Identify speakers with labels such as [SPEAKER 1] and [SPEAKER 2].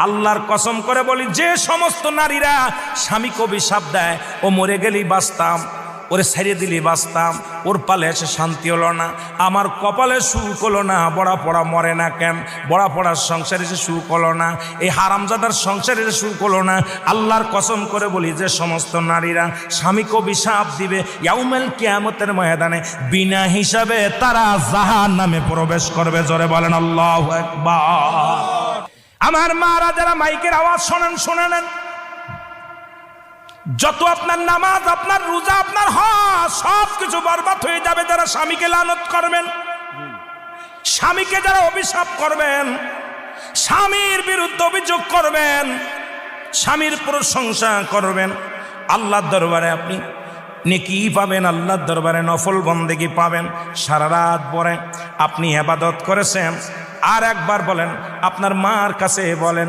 [SPEAKER 1] আল্লাহর কসম করে বলি, যে সমস্ত নারীরা স্বামীকে অভিশাপ দেয়, ও মরে গেলেই বাঁচতাম, ওরে ছেড়ে দিলেই বাঁচতাম, ওর পালে এসে শান্তি হলো না, আমার কপালে সুখ হলো না, বড়া পড়া মরে না কেন, বড়া পড়ার সংসারে এসে সুখ হলো না, এই হারামজাদার সংসারে এসে সুখ হলো না, আল্লাহর কসম করে বলি, যে সমস্ত নারীরা স্বামীকে অভিশাপ দিবে, ইয়াউমুল কিয়ামতের ময়দানে বিনা হিসাবে তারা জাহান্নামে প্রবেশ করবে। জোরে বলেন আল্লাহু আকবার। আমার মারা যারা মাইকের আওয়াজ শোনেন, শুনে নেন, যত আপনার নামাজ, আপনার রোজা, আপনার হজ সব কিছু বরবাদ হয়ে যাবে যারা স্বামীকে লানত করবেন, স্বামীকে যারা অভিশাপ করবেন, স্বামীর বিরুদ্ধে অভিযোগ করবেন, স্বামীর প্রশংসা করবেন। আল্লাহর দরবারে আপনি নেকি পাবেন, আল্লাহর দরবারে নফল বন্দেগী পাবেন। সারা রাত পরে আপনি ইবাদত করেছেন, আর একবার বলেন, আপনার মার কাছে বলেন,